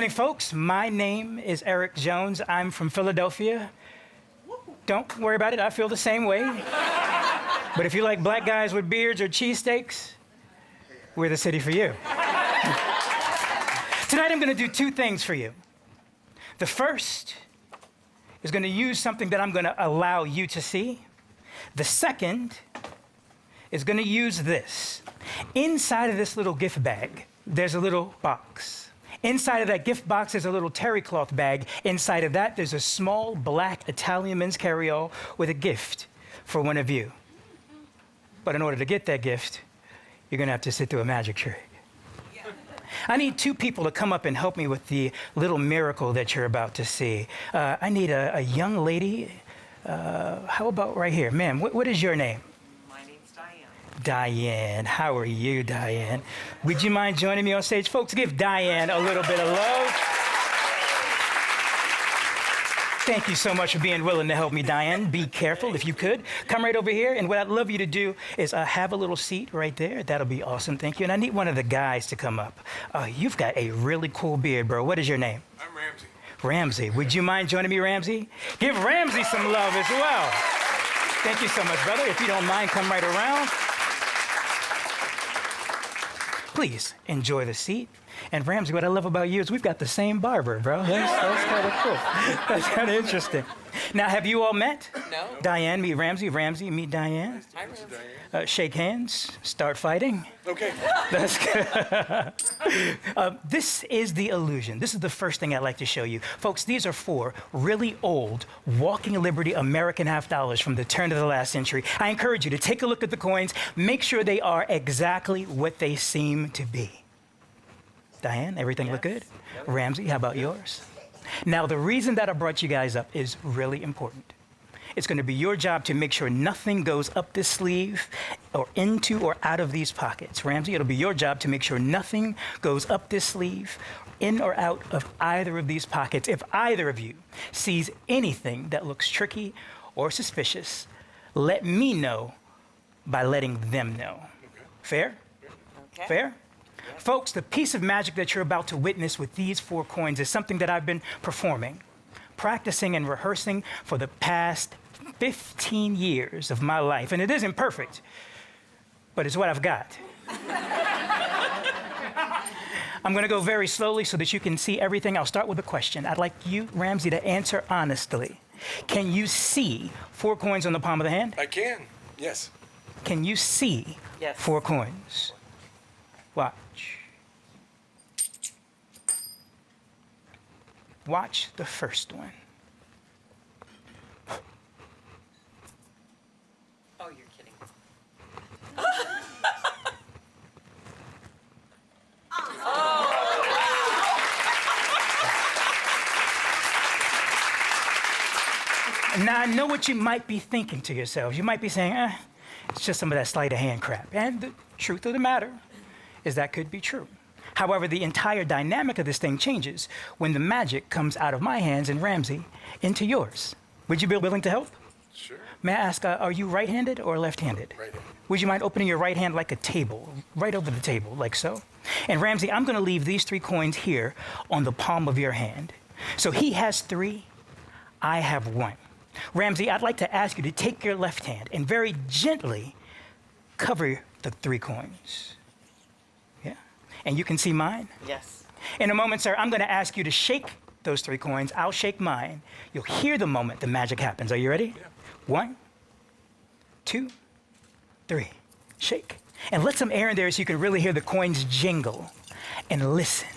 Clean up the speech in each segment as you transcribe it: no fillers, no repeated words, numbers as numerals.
morning, folks. My name is Eric Jones. I'm from Philadelphia. Don't worry about it. I feel the same way. But if you like black guys with beards or cheesesteaks, we're the city for you. Tonight, I'm going to do two things for you. The first is going to use something that I'm going to allow you to see. The second is going to use this. Inside of this little gift bag, there's a little box. Inside of that gift box is a little terry cloth bag. Inside of that, there's a small black Italian men's carry-all with a gift for one of you. But in order to get that gift, you're going to have to sit through a magic trick. I need two people to come up and help me with the little miracle that you're about to see. I need a young lady. How about right here? Ma'am, what is your name? My name's Diane. Diane. How are you, Diane? Would you mind joining me on stage? Folks, give Diane a little bit of love. Thank you so much for being willing to help me, Diane. Be careful if you could. Come right over here, and what I'd love you to do is have a little seat right there. That'll be awesome, thank you. And I need one of the guys to come up. You've got a really cool beard, bro. What is your name? I'm Ramsey. Ramsey. Would you mind joining me, Ramsey? Give Ramsey some love as well. Thank you so much, brother. If you don't mind, come right around. Please enjoy the seat. And Ramsey, what I love about you is we've got the same barber, bro. That's kind of cool. That's kind of interesting. Now, have you all met? No. Diane, meet Ramsey. Ramsey, meet Diane. Hi, Ramsey. Shake hands. Start fighting. Okay. That's good. This is the illusion. This is the first thing I'd like to show you. Folks, these are 4 really old Walking Liberty American half dollars from the turn of the last century. I encourage you to take a look at the coins. Make sure they are exactly what they seem to be. Diane, everything look good? Ramsey, how about yours? Now, the reason that I brought you guys up is really important. It's going to be your job to make sure nothing goes up this sleeve or into or out of these pockets. Ramsey, it'll be your job to make sure nothing goes up this sleeve, in or out of either of these pockets. If either of you sees anything that looks tricky or suspicious, let me know by letting them know. Fair? Okay. Fair? Folks, the piece of magic that you're about to witness with these 4 coins is something that I've been performing, practicing and rehearsing for the past 15 years of my life. And it isn't perfect, but it's what I've got. I'm going to go very slowly so that you can see everything. I'll start with a question. I'd like you, Ramsey, to answer honestly. Can you see 4 coins on the palm of the hand? I can, yes. Can you see Yes. 4 coins? Watch. Watch the first one. Oh, you're kidding. Now, I know what you might be thinking to yourselves. You might be saying, it's just some of that sleight of hand crap. And the truth of the matter is that could be true. However, the entire dynamic of this thing changes when the magic comes out of my hands and Ramsey into yours. Would you be willing to help? Sure. May I ask, are you right-handed or left-handed? Right-handed. Would you mind opening your right hand like a table, right over the table, like so? And Ramsey, I'm going to leave these 3 coins here on the palm of your hand. So he has 3, I have 1. Ramsey, I'd like to ask you to take your left hand and very gently cover the 3 coins. And you can see mine? Yes. In a moment, sir, I'm going to ask you to shake those 3 coins. I'll shake mine. You'll hear the moment the magic happens. Are you ready? Yeah. 1, 2, 3. Shake. And let some air in there so you can really hear the coins jingle. And listen.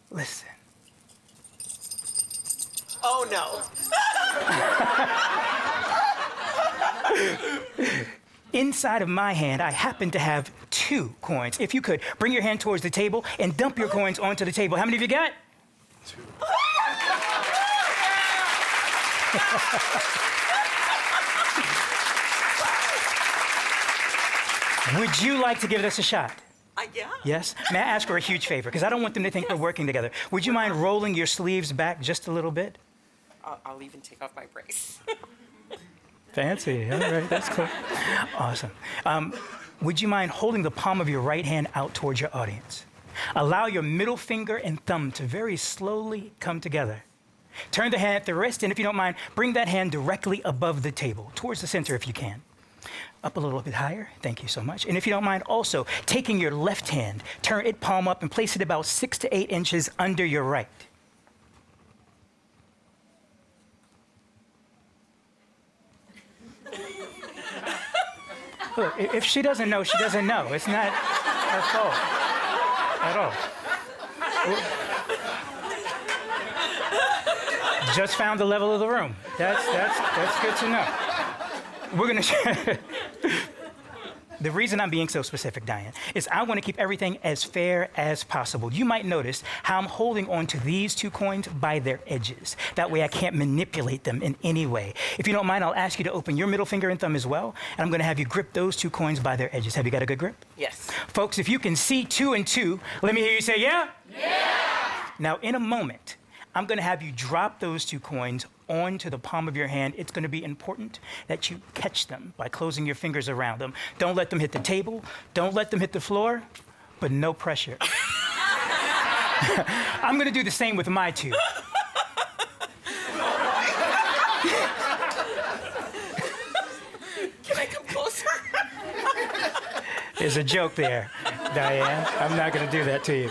Listen. Oh, no. Inside of my hand, I happen to have 2 coins. If you could, bring your hand towards the table and dump your coins onto the table. How many have you got? 2. Would you like to give this a shot? Yeah. Yes? May I ask for a huge favor? Because I don't want them to think we're working together. Would you mind rolling your sleeves back just a little bit? I'll even take off my brace. Fancy. All right, that's cool. Awesome. Would you mind holding the palm of your right hand out towards your audience? Allow your middle finger and thumb to very slowly come together. Turn the hand at the wrist, and if you don't mind, bring that hand directly above the table, towards the center if you can. Up a little bit higher, thank you so much. And if you don't mind, also taking your left hand, turn it palm up and place it about 6 to 8 inches under your right. Look, if she doesn't know, she doesn't know. It's not her fault at all. Just found the level of the room. That's good to know. We're gonna. The reason I'm being so specific, Diane, is I want to keep everything as fair as possible. You might notice how I'm holding on to these 2 coins by their edges. That way I can't manipulate them in any way. If you don't mind, I'll ask you to open your middle finger and thumb as well, and I'm going to have you grip those 2 coins by their edges. Have you got a good grip? Yes. Folks, if you can see 2 and 2, let me hear you say, yeah? Yeah! Now, in a moment, I'm going to have you drop those 2 coins onto the palm of your hand. It's going to be important that you catch them by closing your fingers around them. Don't let them hit the table. Don't let them hit the floor, but no pressure. I'm going to do the same with my 2. Can I come closer? There's a joke there, Diane. I'm not going to do that to you.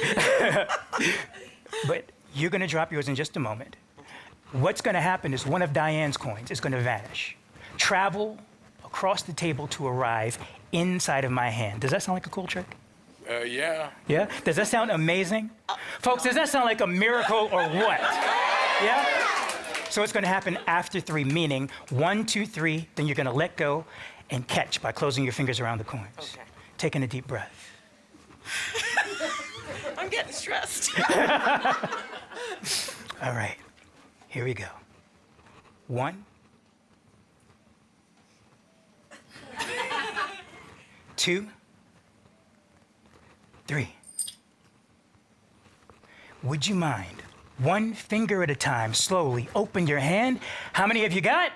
But you're going to drop yours in just a moment. What's going to happen is one of Diane's coins is going to vanish, travel across the table to arrive inside of my hand. Does that sound like a cool trick? Yeah. Yeah? Does that sound amazing? Folks, does that sound like a miracle or what? Yeah? So it's going to happen after 3, meaning 1, 2, 3, then you're going to let go and catch by closing your fingers around the coins. Okay. Taking a deep breath. I'm getting stressed. All right. Here we go. 1, 2, 3. Would you mind, 1 finger at a time, slowly open your hand? How many have you got?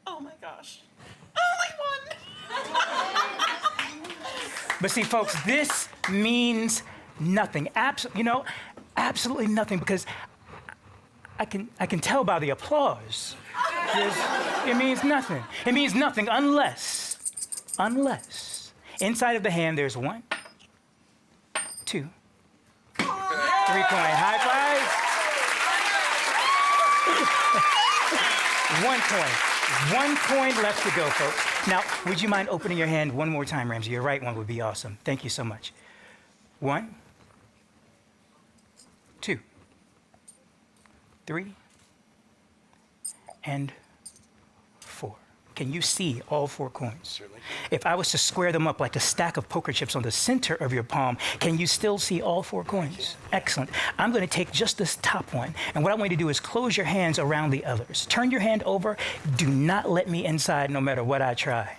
Oh my gosh. Only 1. But see, folks, this means nothing. Absolutely nothing, because I can tell by the applause. It means nothing. It means nothing unless inside of the hand there's 1, 2, 3 coin. High five. 1 coin. 1 coin left to go, folks. Now, would you mind opening your hand one more time, Ramsey? Your right one would be awesome. Thank you so much. 1, 2, 3, and 4. Can you see all 4 coins? Certainly. If I was to square them up like a stack of poker chips on the center of your palm, can you still see all 4 coins? Excellent. I'm going to take just this top one, and what I want you to do is close your hands around the others. Turn your hand over. Do not let me inside no matter what I try.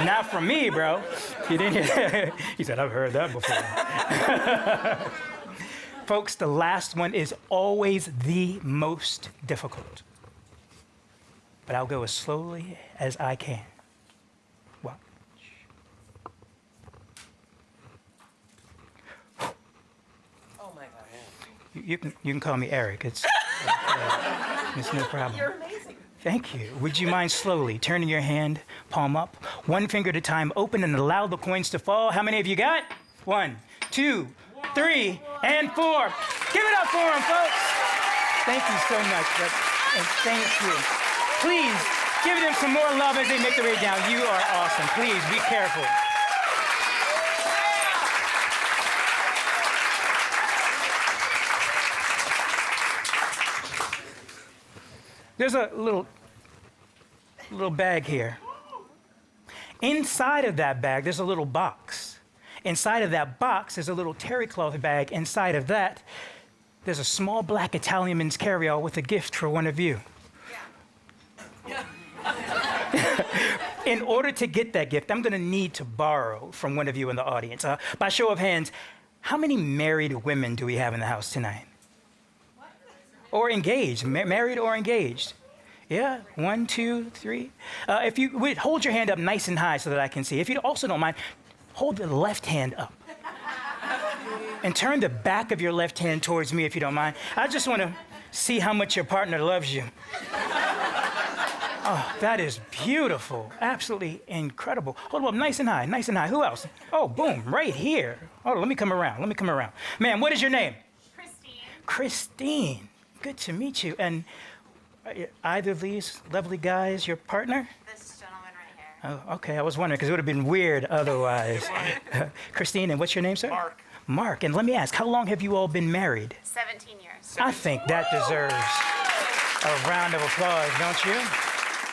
Not from me, bro. You didn't hear? He said, I've heard that before. Folks, the last one is always the most difficult. But I'll go as slowly as I can. Watch. Oh my gosh. You can call me Eric. It's no problem. You're amazing. Thank you. Would you mind slowly turning your hand, palm up, 1 finger at a time, open and allow the coins to fall? How many have you got? 1, 2, 3, and 4. Give it up for them, folks. Thank you so much. And thank you. Please give them some more love as they make their way down. You are awesome. Please be careful. There's a little bag here. Inside of that bag, there's a little box. Inside of that box is a little terry cloth bag. Inside of that, there's a small black Italian men's carry-all with a gift for one of you. In order to get that gift, I'm going to need to borrow from one of you in the audience. By show of hands, how many married women do we have in the house tonight? Or engaged, married or engaged? Yeah, 1, 2, 3. If you would hold your hand up nice and high so that I can see. If you also don't mind, hold the left hand up. And turn the back of your left hand towards me if you don't mind. I just want to see how much your partner loves you. Oh, that is beautiful. Absolutely incredible. Hold up, nice and high, nice and high. Who else? Oh, boom, right here. Hold on, let me come around, Ma'am, what is your name? Christine. Christine, good to meet you. And either of these lovely guys your partner? This gentleman right here. Oh, okay, I was wondering, because it would have been weird otherwise. Christine, and what's your name, sir? Mark. Mark, and let me ask, how long have you all been married? 17 years. I think that deserves a round of applause, don't you?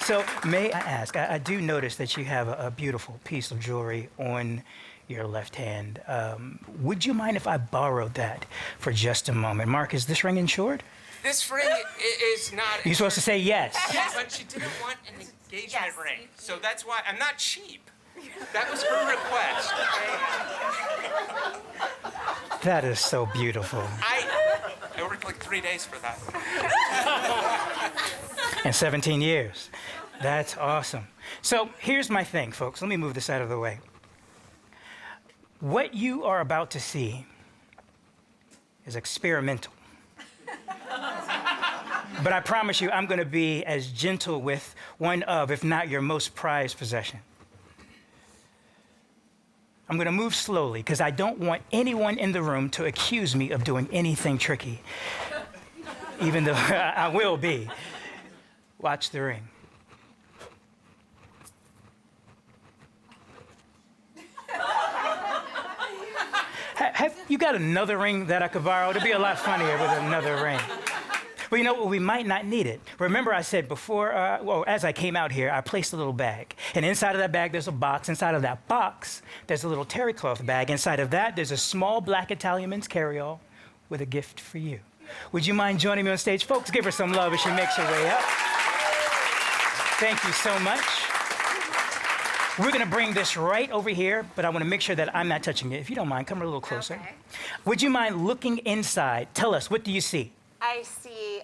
So may I ask, I do notice that you have a beautiful piece of jewelry on your left hand. Would you mind if I borrowed that for just a moment? Mark, is this ring insured? This ring is not. You're supposed to say yes. Yes, but she didn't want an engagement Yes. ring, so that's why I'm not cheap. That was her request. That is so beautiful. I worked like 3 days for that. And 17 years. That's awesome. So here's my thing, folks. Let me move this out of the way. What you are about to see is experimental. But I promise you, I'm going to be as gentle with one of, if not your most prized possession. I'm going to move slowly because I don't want anyone in the room to accuse me of doing anything tricky, even though I will be. Watch the ring. Have you got another ring that I could borrow? It'd be a lot funnier with another ring. Well, you know what? We might not need it. Remember I said before, as I came out here, I placed a little bag. And inside of that bag, there's a box. Inside of that box, there's a little terry cloth bag. Inside of that, there's a small black Italian men's carry-all with a gift for you. Would you mind joining me on stage? Folks, give her some love as she makes her way up. Thank you so much. We're going to bring this right over here, but I want to make sure that I'm not touching it. If you don't mind, come a little closer. Okay. Would you mind looking inside? Tell us, what do you see? I see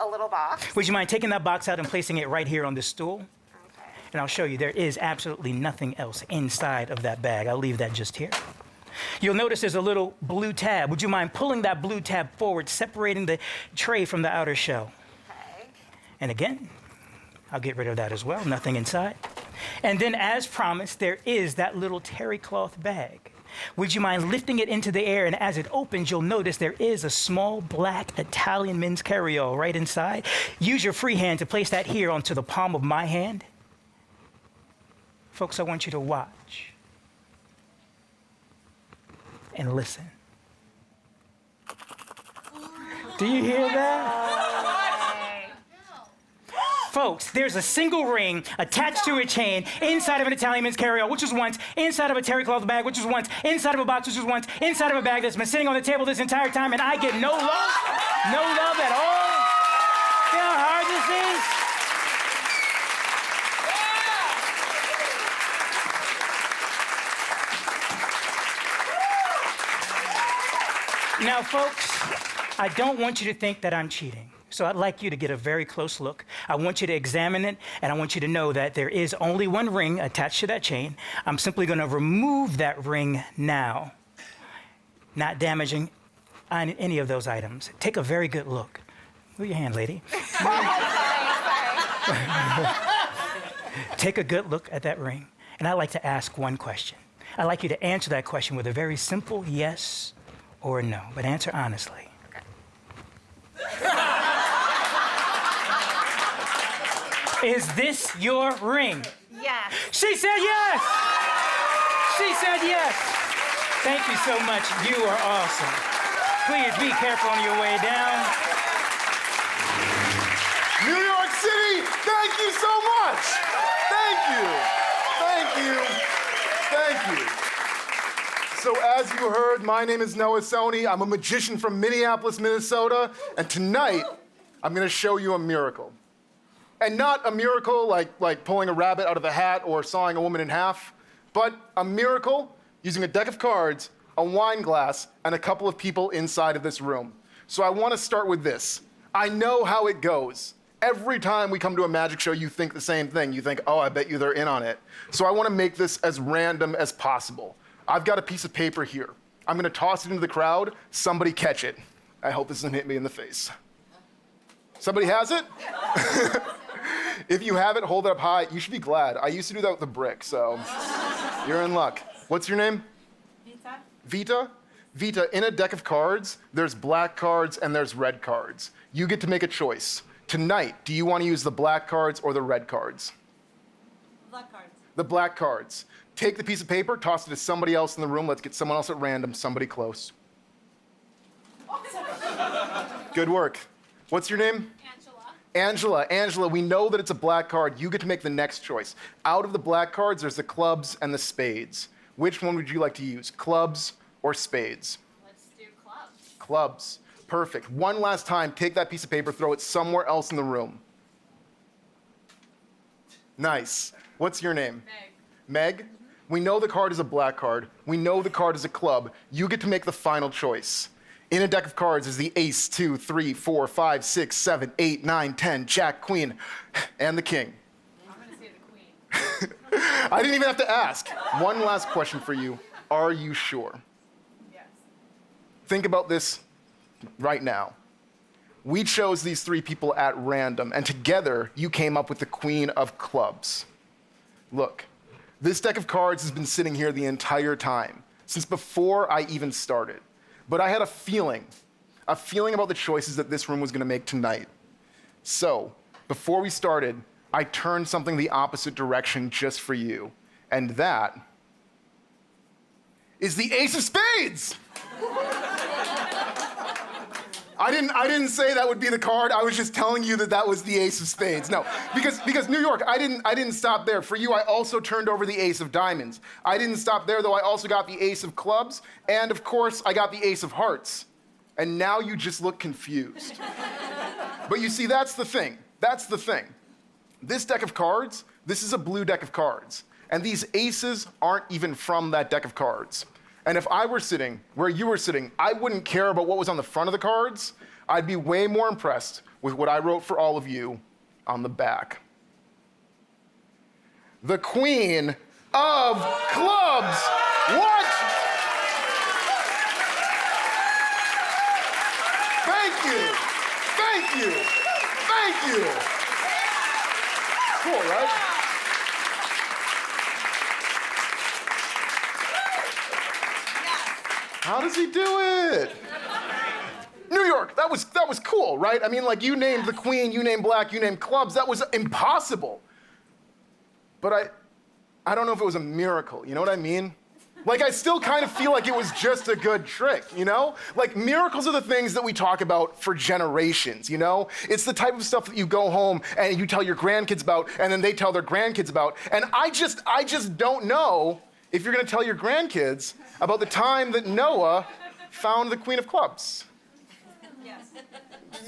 a little box. Would you mind taking that box out and placing it right here on this stool? Okay. And I'll show you, there is absolutely nothing else inside of that bag. I'll leave that just here. You'll notice there's a little blue tab. Would you mind pulling that blue tab forward, separating the tray from the outer shell? Okay. And again, I'll get rid of that as well, nothing inside. And then as promised, there is that little terry cloth bag. Would you mind lifting it into the air? And as it opens, you'll notice there is a small black Italian men's carry-all right inside. Use your free hand to place that here onto the palm of my hand. Folks, I want you to watch and listen. Do you hear that? Folks, there's a single ring attached to a chain inside of an Italian men's carry-all, which was once inside of a terry cloth bag, which was once inside of a box, which was once inside of a bag that's been sitting on the table this entire time, and I get no love at all. You know how hard this is? Now, folks, I don't want you to think that I'm cheating. So I'd like you to get a very close look. I want you to examine it, and I want you to know that there is only one ring attached to that chain. I'm simply going to remove that ring now, not damaging any of those items. Take a very good look. Move your hand, lady. Take a good look at that ring, and I'd like to ask one question. I'd like you to answer that question with a very simple yes or no, but answer honestly. Is this your ring? Yes. She said yes! She said yes! Thank you so much. You are awesome. Please be careful on your way down. New York City, thank you so much. Thank you. Thank you. Thank you. So as you heard, my name is Noah Sony. I'm a magician from Minneapolis, Minnesota. And tonight, I'm going to show you a miracle. And not a miracle like pulling a rabbit out of a hat or sawing a woman in half, but a miracle using a deck of cards, a wine glass, and a couple of people inside of this room. So I want to start with this. I know how it goes. Every time we come to a magic show, you think the same thing. You think, oh, I bet you they're in on it. So I want to make this as random as possible. I've got a piece of paper here. I'm gonna toss it into the crowd. Somebody catch it. I hope this doesn't hit me in the face. Somebody has it? If you have it, hold it up high. You should be glad. I used to do that with a brick, so you're in luck. What's your name? Vita? Vita? Vita, in a deck of cards, there's black cards and there's red cards. You get to make a choice. Tonight, do you want to use the black cards or the red cards? Black cards. The black cards. Take the piece of paper, toss it to somebody else in the room. Let's get someone else at random, somebody close. Good work. What's your name? Angela. Angela, we know that it's a black card. You get to make the next choice. Out of the black cards, there's the clubs and the spades. Which one would you like to use, clubs or spades? Let's do clubs. Clubs. Perfect. One last time, take that piece of paper, throw it somewhere else in the room. Nice. What's your name? Meg. Meg? We know the card is a black card. We know the card is a club. You get to make the final choice. In a deck of cards is the ace, 2, 3, 4, 5, 6, 7, 8, 9, 10, jack, queen, and the king. I'm gonna say the queen. I didn't even have to ask. One last question for you. Are you sure? Yes. Think about this right now. We chose these three people at random, and together you came up with the queen of clubs. Look, this deck of cards has been sitting here the entire time, since before I even started. But I had a feeling about the choices that this room was gonna make tonight. So, before we started, I turned something the opposite direction just for you. And that is the ace of spades! I didn't say that would be the card. I was just telling you that that was the ace of spades. No, because New York, I didn't stop there. For you, I also turned over the ace of diamonds. I didn't stop there, though. I also got the ace of clubs, and of course, I got the ace of hearts. And now you just look confused. But you see, that's the thing. That's the thing. This deck of cards, this is a blue deck of cards. And these aces aren't even from that deck of cards. And if I were sitting where you were sitting, I wouldn't care about what was on the front of the cards. I'd be way more impressed with what I wrote for all of you on the back. The queen of clubs. What? Thank you. Thank you. Thank you. Cool, right? How does he do it? New York, that was cool, right? I mean, like, you named the queen, you named black, you named clubs. That was impossible. But I don't know if it was a miracle, you know what I mean? Like, I still kind of feel like it was just a good trick, you know? Like, miracles are the things that we talk about for generations, you know? It's the type of stuff that you go home and you tell your grandkids about, and then they tell their grandkids about. And I just don't know if you're gonna tell your grandkids about the time that Noah found the queen of clubs.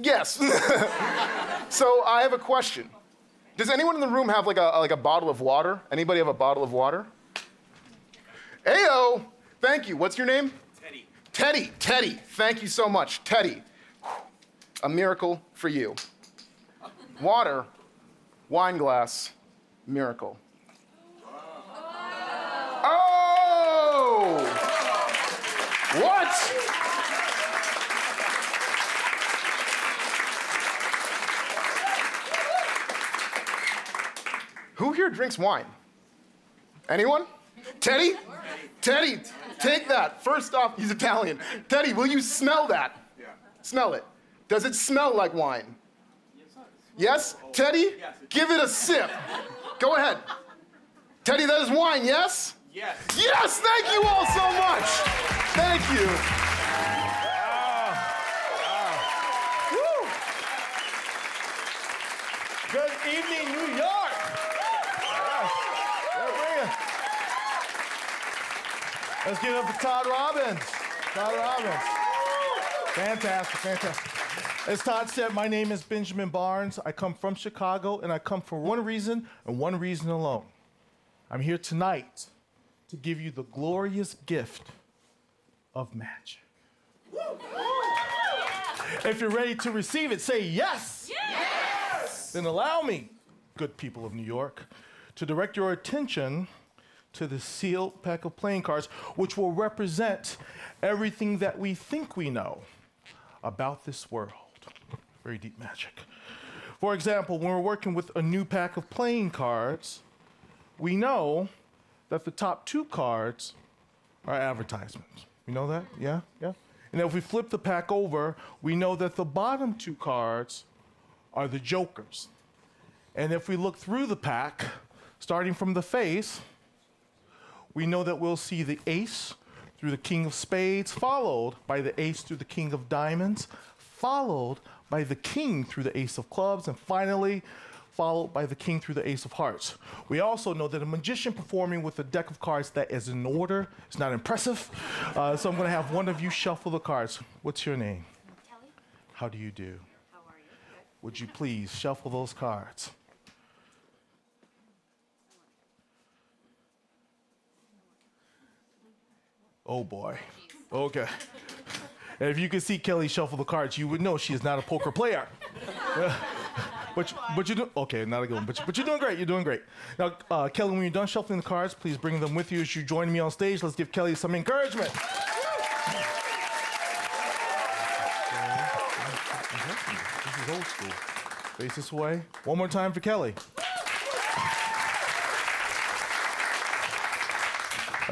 Yes. So I have a question. Does anyone in the room have like a bottle of water? Anybody have a bottle of water? Ayo, thank you. What's your name? Teddy. Teddy, thank you so much. Teddy, a miracle for you. Water, wine glass, miracle. Oh! What? Who here drinks wine? Anyone? Teddy? Teddy, take that. First off, he's Italian. Teddy, will you smell that? Yeah. Smell it. Does it smell like wine? Yes? Teddy? Give it a sip. Go ahead. Teddy, that is wine, yes? Yes. Yes, thank you all so much. Thank you. Woo. Good evening, New York. Yes. Yeah, bring it. Let's give it up for Todd Robbins. Todd Robbins. Fantastic, fantastic. As Todd said, my name is Benjamin Barnes. I come from Chicago, and I come for one reason and one reason alone. I'm here tonight to give you the glorious gift of magic. If you're ready to receive it, say yes. Yes. Then allow me, good people of New York, to direct your attention to the sealed pack of playing cards, which will represent everything that we think we know about this world. Very deep magic. For example, when we're working with a new pack of playing cards, we know that the top 2 cards are advertisements. You know that? Yeah? Yeah? And if we flip the pack over, we know that the bottom 2 cards are the jokers. And if we look through the pack, starting from the face, we know that we'll see the ace through the king of spades, followed by the ace through the king of diamonds, followed by the king through the ace of clubs, and finally, followed by the king through the ace of hearts. We also know that a magician performing with a deck of cards that is in order is not impressive. So I'm going to have one of you shuffle the cards. What's your name? Kelly, How do you do? how are you? Good. Would you please shuffle those cards? Oh boy. Okay. And if you could see Kelly shuffle the cards, you would know she is not a poker player. But you do okay, not a good one. But you're doing great. You're doing great. Now, Kelly, when you're done shuffling the cards, please bring them with you as you join me on stage. Let's give Kelly some encouragement. This is old school. Face this way. One more time for Kelly.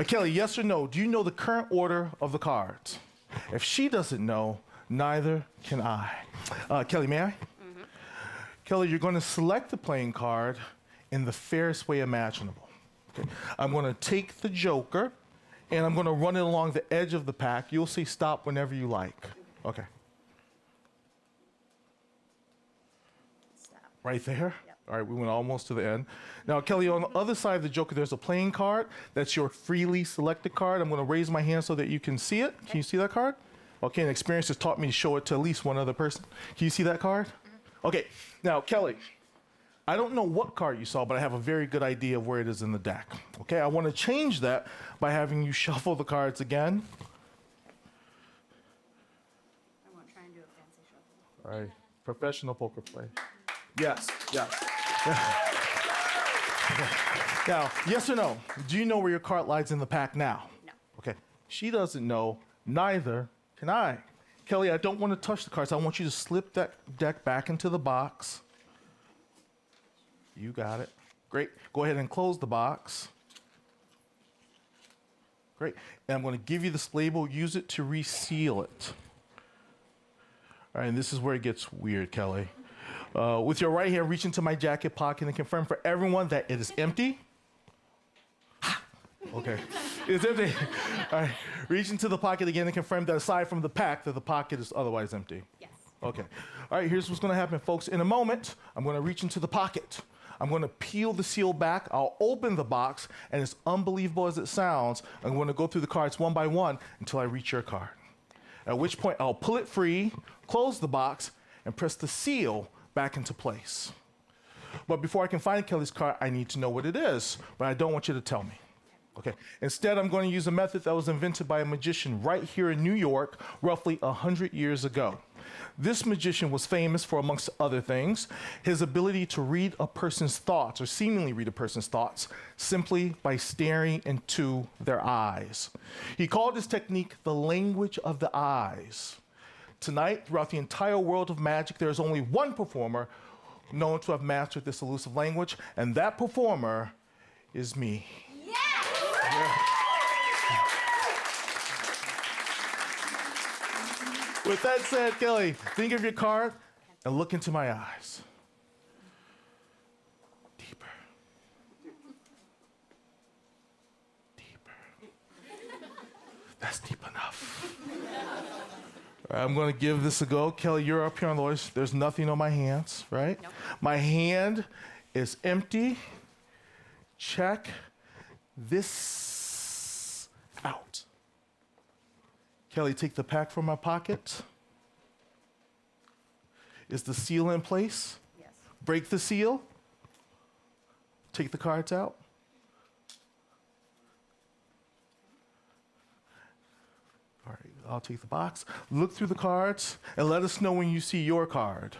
Kelly, yes or no? Do you know the current order of the cards? If she doesn't know, neither can I. Kelly, may I? Mm-hmm. Kelly, you're going to select the playing card in the fairest way imaginable. Okay. I'm going to take the joker, and I'm going to run it along the edge of the pack. You'll say stop whenever you like. Okay. Stop. Right there? Yep. All right, we went almost to the end. Now, Kelly, on the other side of the joker, there's a playing card. That's your freely selected card. I'm going to raise my hand so that you can see it. Can you see that card? Okay, and experience has taught me to show it to at least one other person. Can you see that card? Mm-hmm. Okay, now, Kelly, I don't know what card you saw, but I have a very good idea of where it is in the deck. Okay, I want to change that by having you shuffle the cards again. I won't try and do a fancy shuffle. All right, professional poker play. Yes, yes. Now, yes or no? Do you know where your card lies in the pack now? No. Okay. She doesn't know, neither can I. Kelly, I don't want to touch the cards. I want you to slip that deck back into the box. You got it. Great. Go ahead and close the box. Great. And I'm going to give you this label. Use it to reseal it. All right, and this is where it gets weird, Kelly. With your right hand, reach into my jacket pocket and confirm for everyone that it is empty. Okay, it's empty. All right, reach into the pocket again and confirm that aside from the pack, that the pocket is otherwise empty. Yes. Okay. All right, here's what's going to happen, folks. In a moment, I'm going to reach into the pocket. I'm going to peel the seal back. I'll open the box, and as unbelievable as it sounds, I'm going to go through the cards one by one until I reach your card. At which point, I'll pull it free, close the box, and press the seal back into place. But before I can find Kelly's card, I need to know what it is, but I don't want you to tell me. Okay. Instead, I'm going to use a method that was invented by a magician right here in New York, roughly 100 years ago. This magician was famous for, amongst other things, his ability to read a person's thoughts, or seemingly read a person's thoughts, simply by staring into their eyes. He called this technique the language of the eyes. Tonight, throughout the entire world of magic, there is only one performer known to have mastered this elusive language, and that performer is me. With that said, Kelly, think of your card and look into my eyes. Deeper. Deeper. That's deep enough. All right, I'm going to give this a go. Kelly, you're up here on the list. There's nothing on my hands, right? Nope. My hand is empty. Check this out. Kelly, take the pack from my pocket. Is the seal in place? Yes. Break the seal. Take the cards out. All right, I'll take the box. Look through the cards and let us know when you see your card.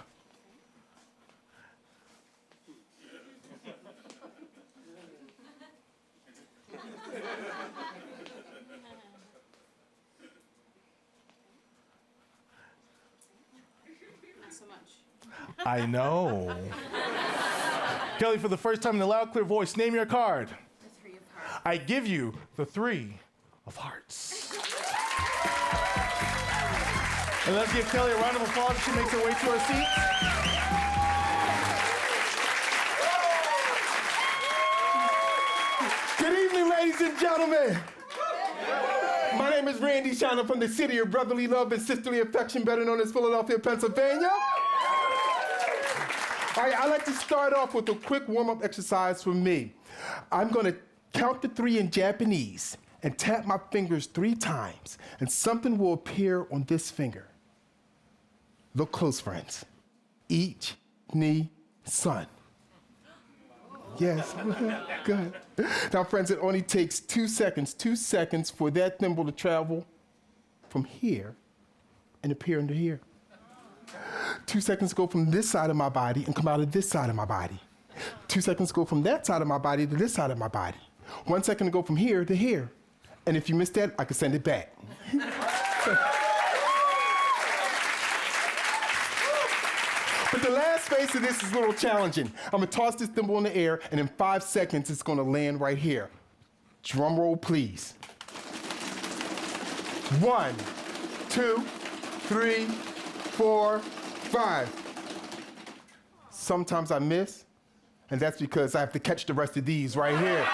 I know. Kelly, for the first time in a loud, clear voice, name your card. The 3 of hearts. I give you the 3 of hearts. And let's give Kelly a round of applause as she makes her way to her seat. Good evening, ladies and gentlemen. My name is Randy Shiner from the city of brotherly love and sisterly affection, better known as Philadelphia, Pennsylvania. All right, I'd like to start off with a quick warm-up exercise for me. I'm going to count to 3 in Japanese and tap my fingers 3 times, and something will appear on this finger. Look close, friends. Ich, ni, san. Yes, good. Now, friends, it only takes 2 seconds for that thimble to travel from here and appear under here. 2 seconds go from this side of my body and come out of this side of my body. 2 seconds go from that side of my body to this side of my body. 1 second to go from here to here. And if you missed that, I can send it back. But the last phase of this is a little challenging. I'm gonna toss this thimble in the air, and in 5 seconds, it's gonna land right here. Drum roll, please. 1, 2, 3, 4, 5. Sometimes I miss, and that's because I have to catch the rest of these right here.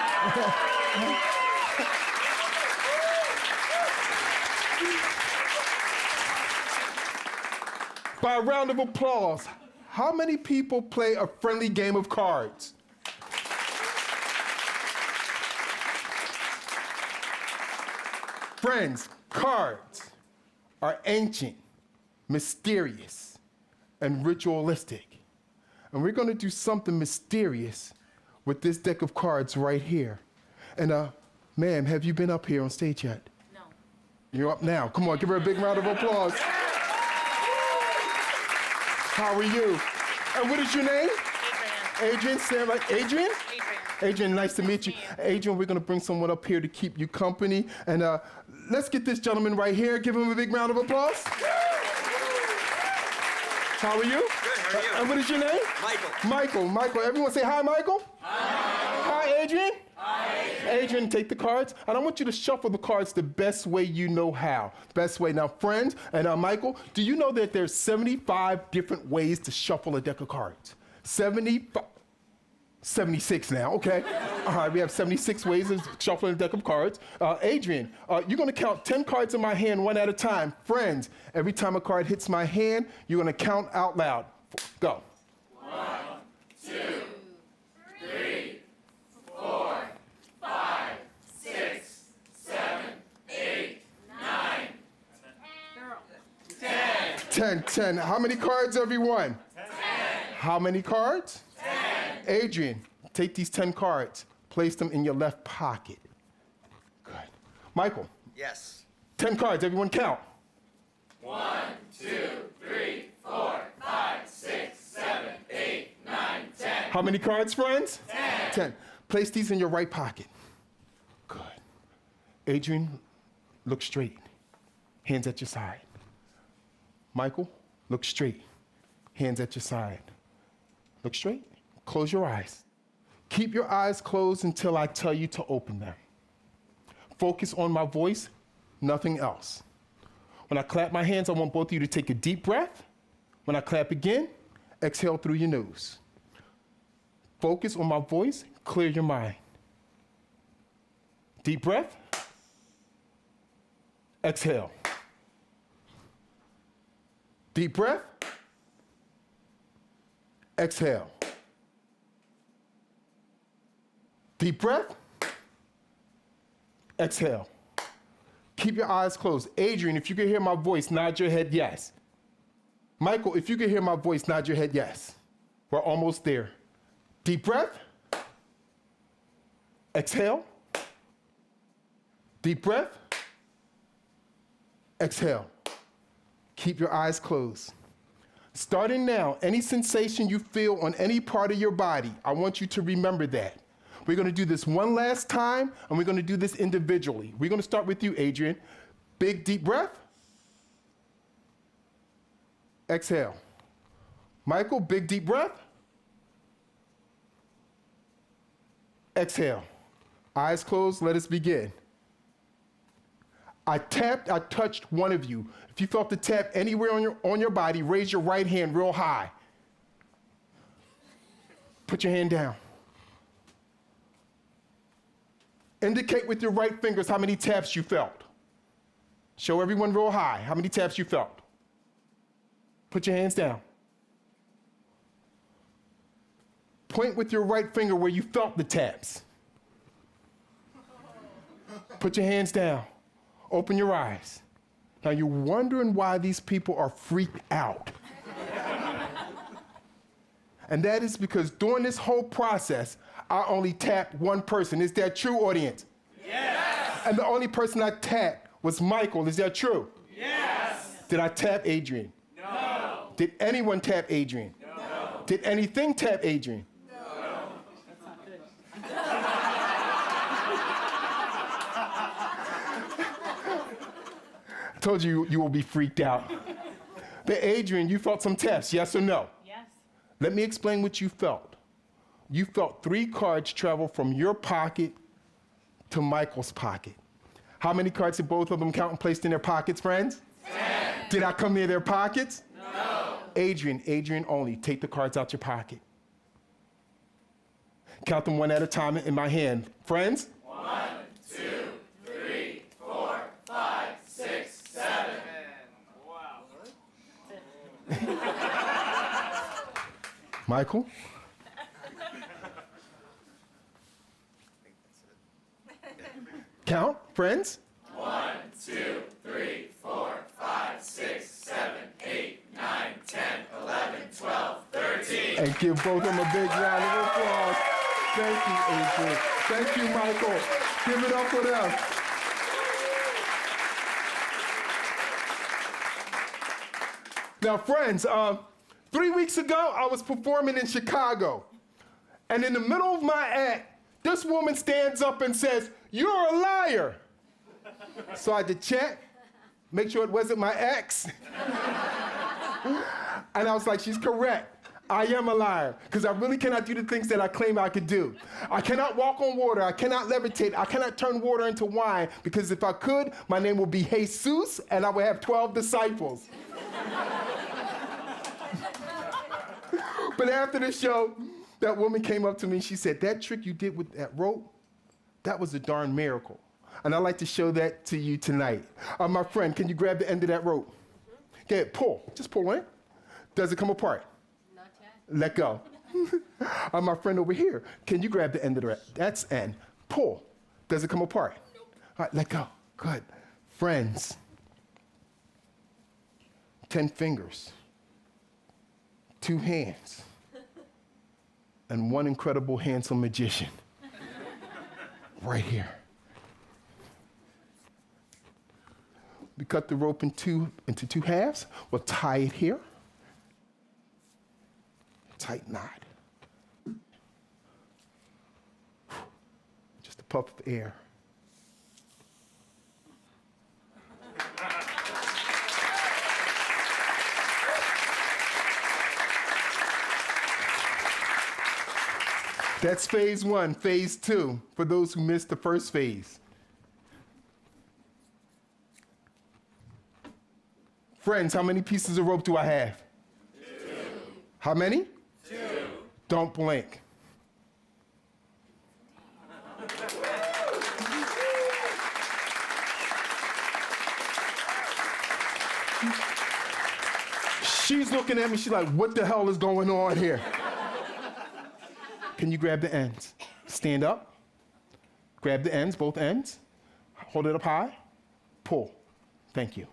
By a round of applause, how many people play a friendly game of cards? Friends, cards are ancient, mysterious, and ritualistic. And we're gonna do something mysterious with this deck of cards right here. And ma'am, have you been up here on stage yet? No. You're up now. Come on, give her a big round of applause. How are you? And what is your name? Adrian. Stand right. Adrian? Adrian, nice to meet you. Adrian, we're gonna bring someone up here to keep you company. And let's get this gentleman right here. Give him a big round of applause. How are you? Good, how are you? And what is your name? Michael. Michael. Everyone say hi, Michael. Hi, Adrian. Adrian, take the cards, and I want you to shuffle the cards the best way you know how. Best way. Now, friends, and Michael, do you know that there's 75 different ways to shuffle a deck of cards? 76 now, okay. All right, we have 76 ways of shuffling a deck of cards. Adrian, you're gonna count 10 cards in my hand one at a time. Friends, every time a card hits my hand, you're gonna count out loud. Go. 1, 2, 3, 4, 5, 6, 7, 8, 9, 10. How many cards, everyone? 10. How many cards? 10. Adrian, take these 10 cards, place them in your left pocket. Good. Michael. Yes. 10 cards, everyone count. 1, 2, 3, 4, 5, 6, 7, 8, 9, 10. How many cards, friends? 10. 10. Place these in your right pocket. Good. Adrian, look straight. Hands at your side. Michael, look straight. Hands at your side. Look straight. Close your eyes. Keep your eyes closed until I tell you to open them. Focus on my voice, nothing else. When I clap my hands, I want both of you to take a deep breath. When I clap again, exhale through your nose. Focus on my voice, clear your mind. Deep breath. Exhale. Deep breath. Exhale. Deep breath. Exhale. Keep your eyes closed. Adrian, if you can hear my voice, nod your head yes. Michael, if you can hear my voice, nod your head yes. We're almost there. Deep breath. Exhale. Deep breath. Exhale. Keep your eyes closed. Starting now, any sensation you feel on any part of your body, I want you to remember that. We're gonna do this one last time, and we're gonna do this individually. We're gonna start with you, Adrian. Big, deep breath. Exhale. Michael, big deep breath. Exhale. Eyes closed, let us begin. I touched one of you. If you felt the tap anywhere on your body, raise your right hand real high. Put your hand down. Indicate with your right fingers how many taps you felt. Show everyone real high how many taps you felt. Put your hands down. Point with your right finger where you felt the taps. Put your hands down. Open your eyes. Now you're wondering why these people are freaked out. And that is because during this whole process, I only tapped one person. Is that true, audience? Yes. And the only person I tapped was Michael. Is that true? Yes. Did I tap Adrian? No. Did anyone tap Adrian? No. Did anything tap Adrian? I told you you will be freaked out. But Adrian, you felt some taps, yes or no? Yes. Let me explain what you felt. You felt 3 cards travel from your pocket to Michael's pocket. How many cards did both of them count and placed in their pockets, friends? 10. Did I come near their pockets? No. Adrian only. Take the cards out your pocket. Count them one at a time in my hand. Friends? 1, 2, 3, 4, 5, 6, 7. Wow. Michael? Count, friends? 1, 2, 3, 4, 5, 6, 7, 8, 9, 10, 11, 12, 13. And give both of them a big round of applause. Thank you, Adrian. Thank you, Michael. Give it up for them. Now, friends, 3 weeks ago, I was performing in Chicago. And in the middle of my act, this woman stands up and says, "You're a liar." So I had to check, make sure it wasn't my ex. And I was like, she's correct. I am a liar, because I really cannot do the things that I claim I could do. I cannot walk on water. I cannot levitate. I cannot turn water into wine, because if I could, my name would be Jesus, and I would have 12 disciples. But after the show, that woman came up to me and she said, "That trick you did with that rope, that was a darn miracle." And I'd like to show that to you tonight. My friend, can you grab the end of that rope? Okay, pull. Just pull on it. Does it come apart? Not yet. Let go. My friend over here, can you grab the end of that's end? Pull. Does it come apart? Nope. All right, let go. Good. Friends, 10 fingers, 2 hands, and 1 incredible, handsome magician. Right here. We cut the rope into 2 halves. We'll tie it here. Tight knot. Just a puff of air. That's phase 1. Phase 2, for those who missed the first phase. Friends, how many pieces of rope do I have? 2. How many? 2. Don't blink. She's looking at me, she's like, "What the hell is going on here?" Can you grab the ends? Stand up. Grab the ends, both ends. Hold it up high. Pull. Thank you.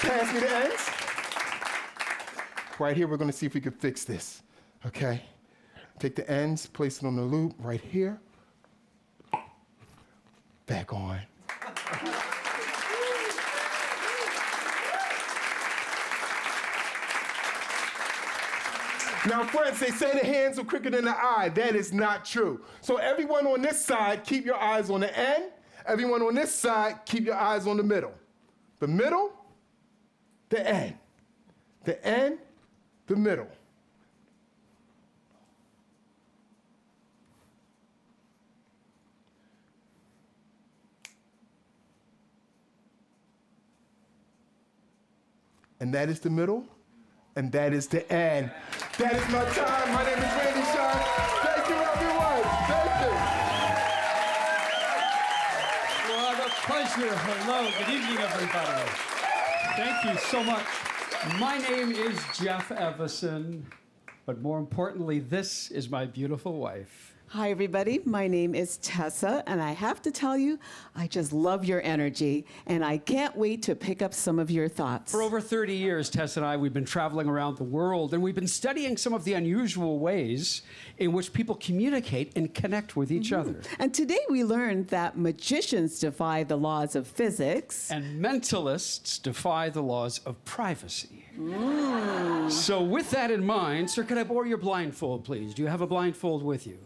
Pass me the ends. Right here, we're going to see if we can fix this. Okay? Take the ends, place it on the loop right here. Back on. Now, friends, they say the hands are quicker than the eye. That is not true. So everyone on this side, keep your eyes on the end, Everyone on this side, keep your eyes on the middle. The middle, the end. The end, the middle. And that is the middle, and that is the end. That is my time. My name is Randy Sean. Thank you, everyone. Thank you. What a pleasure. Hello, good evening, everybody. Thank you so much. My name is Jeff Evison, but more importantly, this is my beautiful wife. Hi, everybody. My name is Tessa, and I have to tell you, I just love your energy, and I can't wait to pick up some of your thoughts. For over 30 years, Tess and I, we've been traveling around the world, and we've been studying some of the unusual ways in which people communicate and connect with each other. And today we learned that magicians defy the laws of physics. And mentalists defy the laws of privacy. So with that in mind, sir, can I borrow your blindfold, please? Do you have a blindfold with you?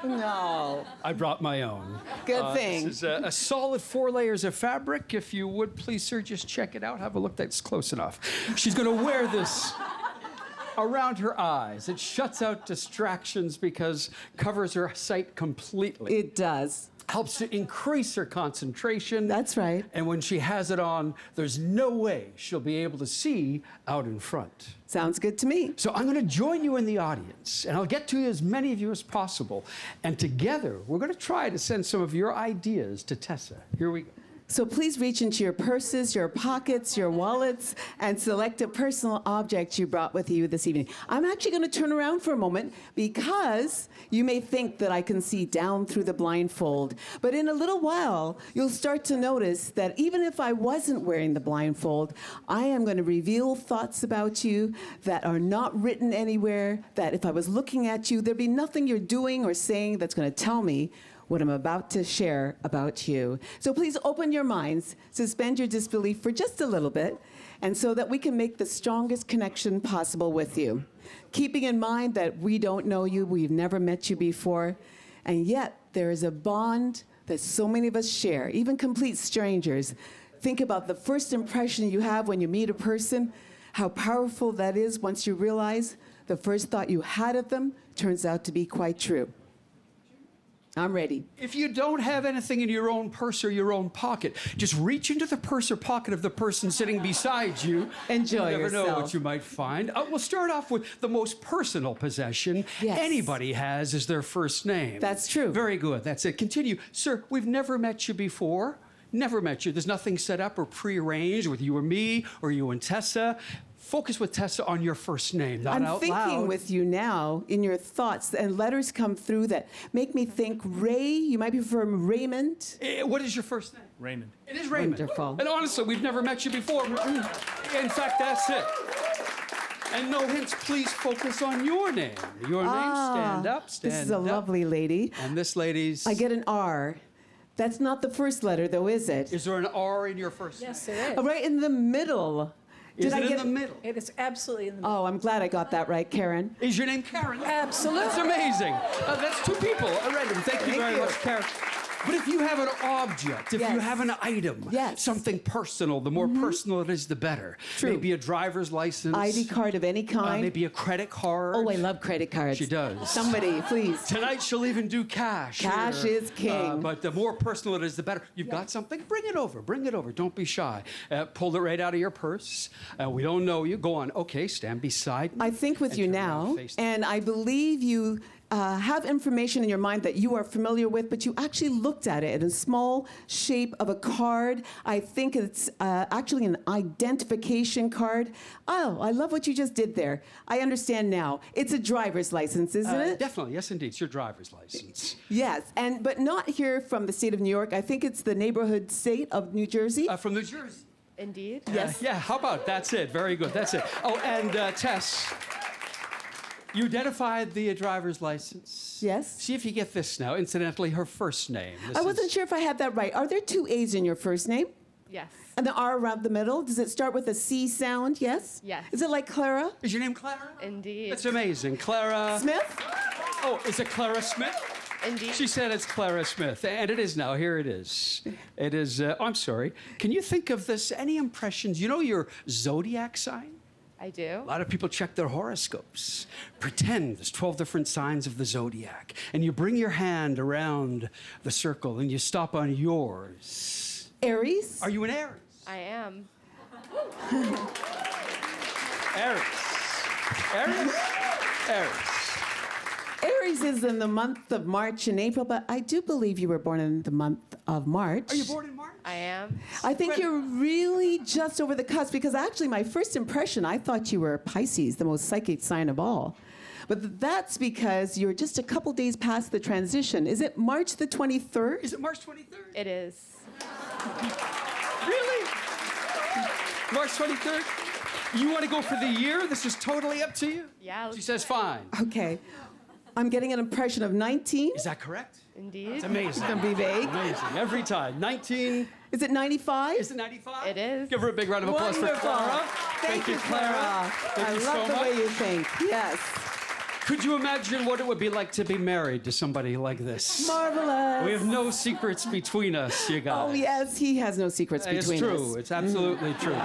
No. I brought my own. Good thing. This is a solid 4 layers of fabric. If you would, please, sir, just check it out. Have a look. That's close enough. She's going to wear this around her eyes. It shuts out distractions because covers her sight completely. It does. Helps to increase her concentration. That's right. And when she has it on, there's no way she'll be able to see out in front. Sounds good to me. So I'm going to join you in the audience, and I'll get to as many of you as possible. And together, we're going to try to send some of your ideas to Tessa. Here we go. So please reach into your purses, your pockets, your wallets, and select a personal object you brought with you this evening. I'm actually going to turn around for a moment because you may think that I can see down through the blindfold. But in a little while, you'll start to notice that even if I wasn't wearing the blindfold, I am going to reveal thoughts about you that are not written anywhere, that if I was looking at you, there'd be nothing you're doing or saying that's going to tell me what I'm about to share about you. So please open your minds, suspend your disbelief for just a little bit, and so that we can make the strongest connection possible with you. Keeping in mind that we don't know you, we've never met you before, and yet there is a bond that so many of us share, even complete strangers. Think about the first impression you have when you meet a person, how powerful that is once you realize the first thought you had of them turns out to be quite true. I'm ready. If you don't have anything in your own purse or your own pocket, just reach into the purse or pocket of the person sitting beside you. Enjoy You never know yourself. what you might find. We'll start off with the most personal possession Yes. anybody has is their first name. That's true. Very good. That's it. Continue. Sir, we've never met you before. Never met you. There's nothing set up or prearranged with you or me or you and Tessa. Focus with Tessa on your first name, not I'm out thinking loud. with you now in your thoughts, and letters come through that make me think Ray. You might be from Raymond. What is your first name? Raymond. It is Raymond. Wonderful. And honestly, we've never met you before. In fact, that's it. And no hints, please focus on your name. Your name, stand up, stand up. This is a lovely lady. And this lady's... I get an R. That's not the first letter, though, is it? Is there an R in your first name? Yes, there is. Oh, right in the middle. Is Did it I in get the middle? It is absolutely in the middle. Oh, I'm glad I got that right, Karen. Is your name Karen? Absolutely. That's amazing. That's two people. Random. Thank you very much, Karen. But if you have an object, if you Yes. have an item, Yes. something personal, the more personal it is, the better. True. Maybe a driver's license. ID card of any kind. Maybe a credit card. Oh, I love credit cards. She does. Somebody, please. Tonight she'll even do cash. Cash here. is king. But the more personal it is, the better. You've got something? Bring it over. Bring it over. Don't be shy. Pull it right out of your purse. We don't know you. Go on. Okay, stand beside me. I think with And you turn around, now, face the- and I believe you have information in your mind that you are familiar with, but you actually looked at it in a small shape of a card. I think it's actually an identification card. Oh, I love what you just did there. I understand now. It's a driver's license, isn't it? Definitely. Yes, indeed. It's your driver's license. Yes, but not here from the state of New York. I think it's the neighborhood state of New Jersey. From New Jersey. Indeed. Yes. Yeah, how about that's it. Very good. That's it. Oh, and Tess, you identified the driver's license. Yes. See if you get this now. Incidentally, her first name. I wasn't sure if I had that right. Are there two A's in your first name? Yes. And the R around the middle? Does it start with a C sound? Yes? Yes. Is it like Clara? Is your name Clara? Indeed. That's amazing. Clara... Smith? Oh, is it Clara Smith? Indeed. She said it's Clara Smith, and it is now. Here it is. It is, I'm sorry. Can you think of this? Any impressions? You know your zodiac sign? I do. A lot of people check their horoscopes. Pretend there's 12 different signs of the zodiac, and you bring your hand around the circle, and you stop on yours. Aries? Are you an Aries? I am. Aries. Aries? Aries. Aries is in the month of March and April, but I do believe you were born in the month of March. Are you born in March? I am. I think you're really just over the cusp because actually my first impression, I thought you were Pisces, the most psychic sign of all. But that's because you're just a couple days past the transition. Is it March the 23rd? Is it March 23rd? It is. Really? March 23rd? You want to go for the year? This is totally up to you. Yeah. She says fine. Okay. I'm getting an impression of 19. Is that correct? Indeed. It's amazing. Don't be vague. Amazing. Every time. 19. Is it 95? Is it 95? It is. Give her a big round of applause Wonderful. for Clara. Thank you, Clara. Thank I you love so the much. way you think. Yes. Could you imagine what it would be like to be married to somebody like this? Marvelous. We have no secrets between us, you guys. Oh, yes, he has no secrets It's between true. us. It's absolutely true.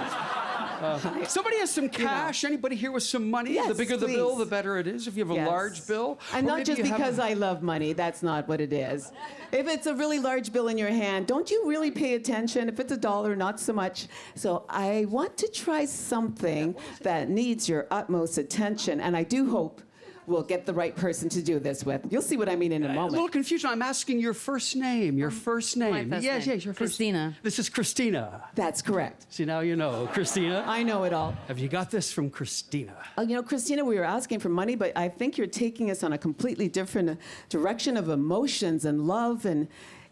Somebody has some cash. Anybody here with some money? Yes, the bigger the bill, please. the better it is. If you have a Yes. large bill. And or not maybe just you have because a- I love money. That's not what it is. If it's a really large bill in your hand, don't you really pay attention? If it's $1, not so much. So I want to try something that needs your utmost attention, and I do hope we'll get the right person to do this with. You'll see what I mean in a A moment. little confusion. I'm asking your first name. Your first name. first yes, name. yes, your first. Christina. This is Christina. That's correct. See, now you know. Christina. I know it all. Have you got this from Christina? You know, Christina, we were asking for money, but I think you're taking us on a completely different direction of emotions and love, and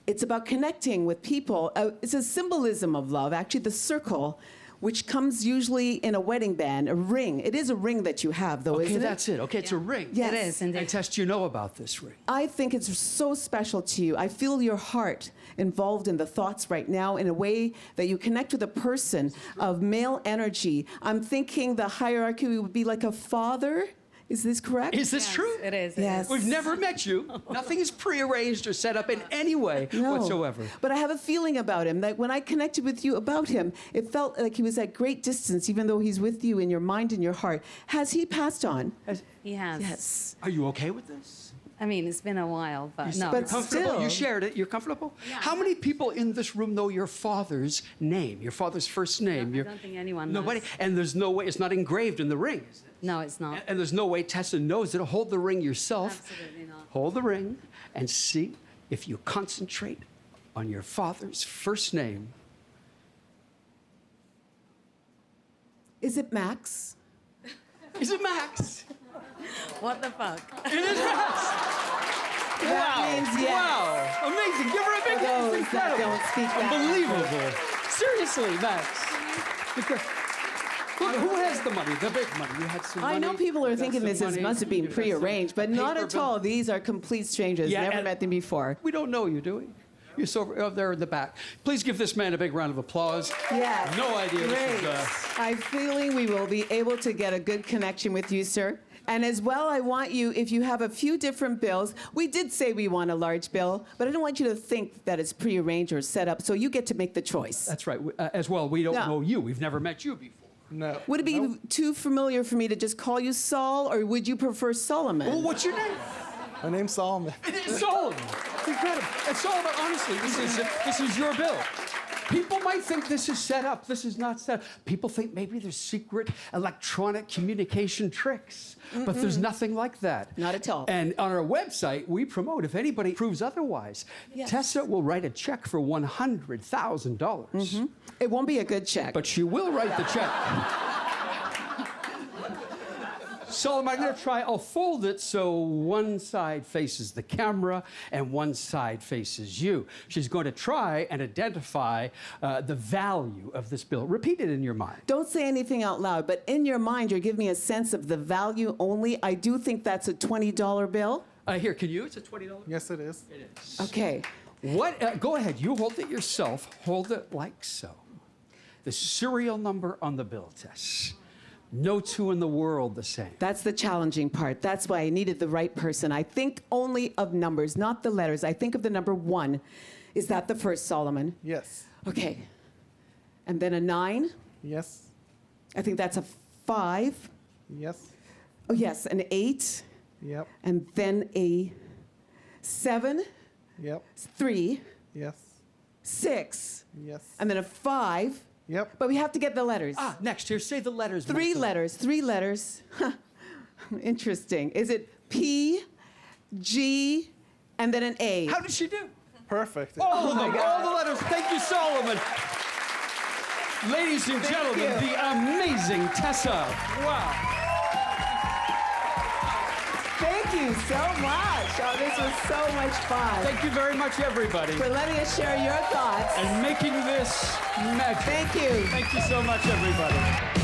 it's about connecting with people. It's a symbolism of love, actually, the circle, which comes usually in a wedding band, a ring. It is a ring that you have, though, Okay, isn't that's it. Okay, it's a ring. Yes. It is, indeed. And Tess, do you know about this ring? I think it's so special to you. I feel your heart involved in the thoughts right now in a way that you connect with a person of male energy. I'm thinking the hierarchy would be like a father. Is this correct? Is this true? It is. Yes. We've never met you. Nothing is prearranged or set up in any way whatsoever. But I have a feeling about him that when I connected with you about him, it felt like he was at great distance, even though he's with you in your mind and your heart. Has he passed on? He has. Yes. Are you okay with this? I mean, it's been a while, but no. But You're comfortable? still. You shared it. You're comfortable? Yeah. How many people in this room know your father's name, your father's first name? I don't think anyone Nobody? knows. And there's no way, it's not engraved in the ring, is it? No, it's not. And there's no way Tessa knows it. Hold the ring yourself. Absolutely not. Hold the ring and see if you concentrate on your father's first name. Is it Max? Is it Max? What the fuck? It is Max. That means yes. Wow. Amazing. Give her a big For hand. those It's that incredible. don't speak that Unbelievable. Seriously, Max. Who has the money? The big money. You had some money. I know people are You got thinking some this money, must have been you got some prearranged, but not paper at bill. all. These are complete strangers. Yeah, Never and- met them before. We don't know you, do we? You're so over there in the back. Please give this man a big round of applause. Yes. No idea Great. this is. I'm feeling we will be able to get a good connection with you, sir. And as well, I want you, if you have a few different bills, we did say we want a large bill, but I don't want you to think that it's prearranged or set up, so you get to make the choice. That's right. As well, we don't No. know you. We've never met you before. No. Would it be too familiar for me to just call you Saul, or would you prefer Solomon? Well, what's your name? My name's Solomon. It's Solomon. It's incredible. And Solomon, honestly, this is your bill. People might think this is set up. This is not set up. People think maybe there's secret electronic communication tricks, but there's nothing like that. Not at all. And on our website, we promote if anybody proves otherwise, Yes. Tessa will write a check for $100,000. It won't be a good check. But she will write the check. Solomon, I'm going to try. I'll fold it so one side faces the camera and one side faces you. She's going to try and identify the value of this bill. Repeat it in your mind. Don't say anything out loud, but in your mind, you're giving me a sense of the value only. I do think that's a $20 bill. Here, can you? It's a $20 bill. Yes, it is. It is. Okay. What? Go ahead. You hold it yourself. Hold it like so. The serial number on the bill, Tess. No two in the world the same. That's the challenging part. That's why I needed the right person. I think only of numbers, not the letters. I think of the number 1. Is that the first, Solomon? Yes. Okay. And then a 9. Yes. I think that's a 5. Yes. Oh, yes, an 8. Yep. And then a 7. Yep. 3. Yes. 6. Yes. And then a 5. Yep. But we have to get the letters. Ah, next here, say the letters. 3 mentally. letters. 3 letters. Huh. Interesting. Is it P, G, and then an A? How did she do? Perfect. All of them, all the letters. Thank you, Solomon. Ladies and gentlemen, you. the amazing Tessa. Wow. Thank you so much. Oh, this was so much fun. Thank you very much, everybody, For letting us share your thoughts. and making this magic. Thank you. Thank you so much, everybody.